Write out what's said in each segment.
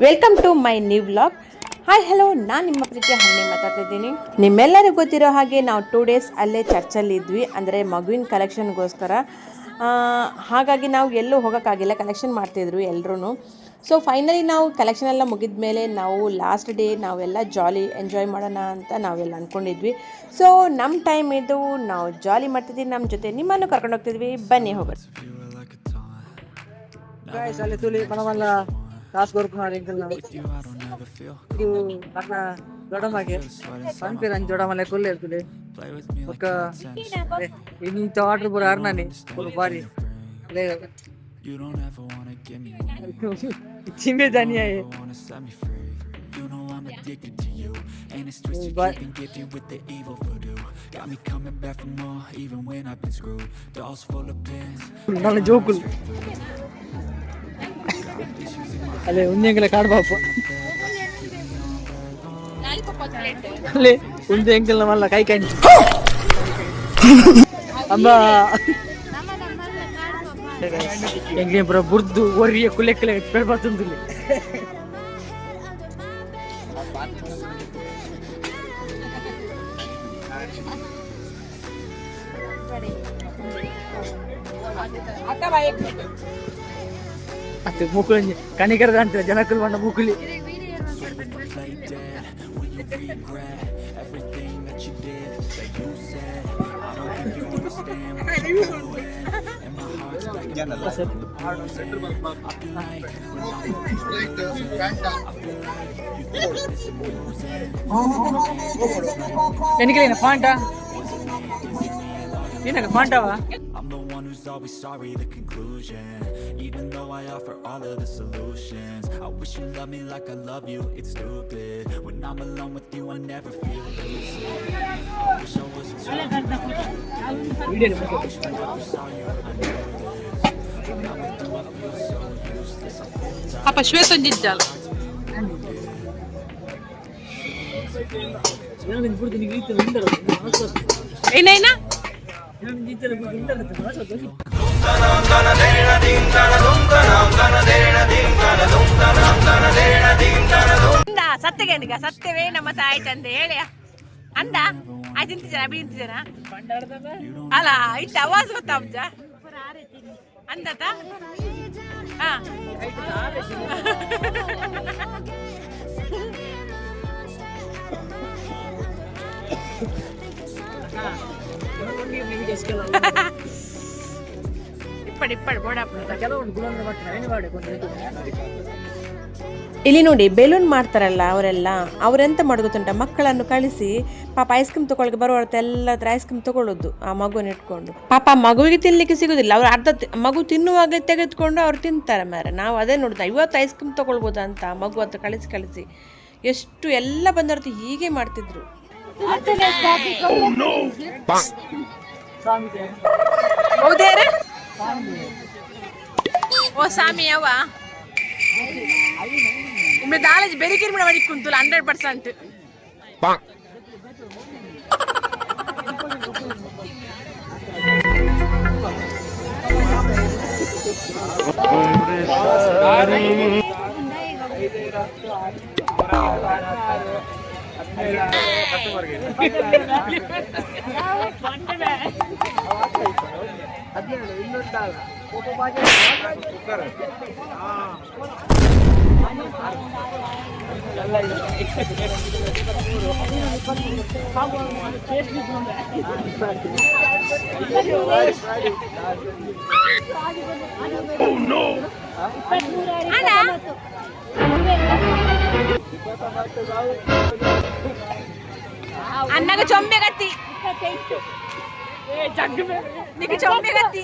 Welcome to my new vlog. Hi hello, ನಾನು ನಿಮ್ಮ ಪ್ರೀತಿಯ ಹಣ್ಣಿ ಮಾತಾಡ್ತಿದ್ದೀನಿ. ನಿಮ್ಮೆಲ್ಲರಿಗೂ ಗೊತ್ತಿರೋ ಹಾಗೆ ನಾವು 2 days ಅಲ್ಲೇ ಚರ್ಚಲ್ಲಿ ಇದ್ವಿ, ಅಂದರೆ ಮಗುವಿನ ಕಲೆಕ್ಷನ್ಗೋಸ್ಕರ. ಹಾಗಾಗಿ ನಾವು ಎಲ್ಲೂ ಹೋಗೋಕ್ಕಾಗಿಲ್ಲ, ಕಲೆಕ್ಷನ್ ಮಾಡ್ತಿದ್ರು ಎಲ್ಲರೂ. ಸೊ ಫೈನಲಿ ನಾವು ಕಲೆಕ್ಷನ್ ಎಲ್ಲ ಮುಗಿದ ಮೇಲೆ ನಾವು ಲಾಸ್ಟ್ ಡೇ ನಾವೆಲ್ಲ ಜಾಲಿ ಎಂಜಾಯ್ ಮಾಡೋಣ ಅಂತ ನಾವೆಲ್ಲ ಅಂದ್ಕೊಂಡಿದ್ವಿ. ಸೊ ನಮ್ಮ ಟೈಮ್ ಇದು, ನಾವು ಜಾಲಿ ಮಾಡ್ತಿದ್ವಿ, ನಮ್ಮ ಜೊತೆ ನಿಮ್ಮನ್ನು ಕರ್ಕೊಂಡು ಹೋಗ್ತಿದ್ವಿ. ಬನ್ನಿ ಹೋಗೋಣ. ಕಾಸು ಕೊರ್ಕೊಂಡು ಇದು ನನ್ನ ದೊಡ್ಡಮ್ಮಗೆ ಪಂಪಿರ ದೊಡ್ಡಮಲೆ ಕೊಲ್ಲೆ ಇರ್ತದೆ ಒಕ್ಕ ಇಂಥ ಆರ್ಡರ್ ಬರೋ ಅರ್ನಾನಿ ಬಾರಿ ಚಿಂಬೆ ದಾನಿಯ ನನ್ನ ಜೋಕುಲ್ ಅಲ್ಲೇ ಉಂಜೆಂಗಲ ಕಾಡ್ಬಾಪ ಅಲ್ಲೇ ಉಂಜೆ ಎಂಕಲ್ ಮಲ್ಲ ಕೈ ಕೈ ಅಂಬ ಎಂಗೆ ಪುರ ಬುರ್ದು ಒರಿಯ ಕುಲೆ ಕುಲೆ ಬೆಳ್ಬಾತುಂದು ಅದು ಮುಕುಳಿ ಕಣಿಕರದ ಅಂತಾರೆ ಜನಕಲ್ ಬಣ್ಣ ಮುಕುಳಿ ಎನಿಕಲೇನ ಫಾಂಟಾ ಏನಾಗ ಫಾಂಟಾವಾ always sorry, the conclusion. Even though I offer all of the solutions, I wish you loved me like I love you, it's stupid. When I'm alone with you, I never feel lucid. I wish I wasn't so Papa Shweta Digital. Enaina? ಸತ್ಯಗೇನಿಗ ಸತ್ಯವೇ ನಮ್ಮ ತಾಯಿ ತಂದೆ ಹೇಳಿ ಅಂದ ಆಯ್ತು ತಿಂತಿದ್ದಾನ ಅಭಿ ತಿಂತಿದ್ದಾನ ಅಲ್ಲ ಇಟ್ಟು ಅವಾಜ್ ಗೊತ್ತಾಬ್ಜ ಅಂದತ ಹಾ ಇಲ್ಲಿ ನೋಡಿ ಬೆಲೂನ್ ಮಾಡ್ತಾರಲ್ಲ ಅವರೆಂತ ಮಾಡೋದುಂಟ, ಮಕ್ಕಳನ್ನು ಕಳಿಸಿ ಪಾಪ ಐಸ್ ಕ್ರೀಮ್ ತಗೊಳ್ಳಿಕ್ಕೆ ಬರುವತ್ತ ಎಲ್ಲ ಐಸ್ ಕ್ರೀಮ್ ತಗೊಳ್ಳೋದು ಆ ಮಗುವನ್ನು ಇಟ್ಕೊಂಡು. ಪಾಪ ಮಗುವಿಗೆ ತಿನ್ಲಿಕ್ಕೆ ಸಿಗುದಿಲ್ಲ, ಅವ್ರು ಅರ್ಧ ಮಗು ತಿನ್ನುವಾಗ ತೆಗೆದುಕೊಂಡು ಅವ್ರು ತಿಂತಾರೆ ಮಾರೆ. ನಾವು ಅದೇ ನೋಡ್ತಾ ಇವತ್ತು ಐಸ್ ಕ್ರೀಮ್ ತಗೊಳ್ಬೋದು ಅಂತ ಮಗು ಅಂತ ಕಳಿಸಿ ಎಷ್ಟು ಎಲ್ಲ ಬಂದರ್ತು ಹೀಗೆ ಮಾಡ್ತಿದ್ರು. ಹೌದೇರ ಓ ಸ್ವಾಮಿ ಅವ ಒಮ್ಮೆ ದಾಲೇಜ್ ಬೆರಿಕಿರ್ ಮೇಡ ಬರೀ ಕುಂತಲ್ಲ 100%. అన్నకు చొంబెగత్తి నీకు చొంబెగత్తి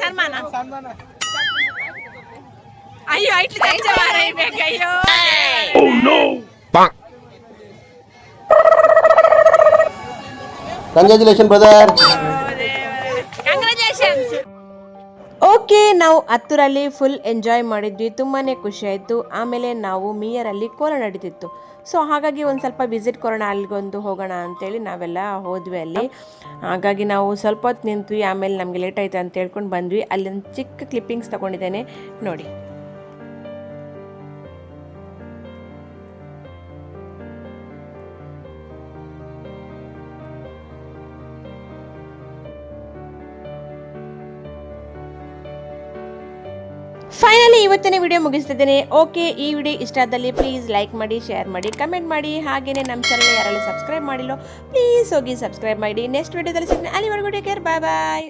సన్మాన అయ్యో ఇట్లా తెచ్చవారే అయ్యో కంగ్రాచులేషన్ బ్రదర్. ಓಕೆ, ನಾವು ಹತ್ತರಲ್ಲಿ ಫುಲ್ ಎಂಜಾಯ್ ಮಾಡಿದ್ವಿ, ತುಂಬಾ ಖುಷಿ ಆಯಿತು. ಆಮೇಲೆ ನಾವು ಮಿಯರಲ್ಲಿ ಕೋಲ ನಡೀತಿತ್ತು. ಸೊ ಹಾಗಾಗಿ ಒಂದು ಸ್ವಲ್ಪ ವಿಸಿಟ್ ಕೊರೋಣ, ಅಲ್ಲಿಗೊಂದು ಹೋಗೋಣ ಅಂತೇಳಿ ನಾವೆಲ್ಲ ಹೋದ್ವಿ ಅಲ್ಲಿ. ಹಾಗಾಗಿ ನಾವು ಸ್ವಲ್ಪ ಹೊತ್ತು ನಿಂತ್ವಿ, ಆಮೇಲೆ ನಮಗೆ ಲೇಟ್ ಆಯಿತು ಅಂತ ಹೇಳ್ಕೊಂಡು ಬಂದ್ವಿ. ಅಲ್ಲೊಂದು ಚಿಕ್ಕ ಕ್ಲಿಪ್ಪಿಂಗ್ಸ್ ತೊಗೊಂಡಿದ್ದೇನೆ ನೋಡಿ. ಫೈನಲಿ ಇವತ್ತಿನ ವಿಡಿಯೋ ಮುಗಿಸ್ತಿದ್ದೇನೆ. ಓಕೆ, ಈ ವಿಡಿಯೋ ಇಷ್ಟ ಆದಲ್ಲಿ ಪ್ಲೀಸ್ ಲೈಕ್ ಮಾಡಿ, ಶೇರ್ ಮಾಡಿ, ಕಮೆಂಟ್ ಮಾಡಿ. ಹಾಗೆಯೇ ನಮ್ಮ ಚಾನಲ್ ಯಾರೆಲ್ಲ ಸಬ್ಸ್ಕ್ರೈಬ್ ಮಾಡಿಲ್ಲೋ ಪ್ಲೀಸ್ ಹೋಗಿ ಸಬ್ಸ್ಕ್ರೈಬ್ ಮಾಡಿ. ನೆಕ್ಸ್ಟ್ ವಿಡಿಯೋದಲ್ಲಿ ಸಿಗ್ತೀನಿ. ಅಲ್ಲಿವರೆಗೂ ಟೇಕ್ ಕೇರ್, ಬಾಯ್ ಬಾಯ್.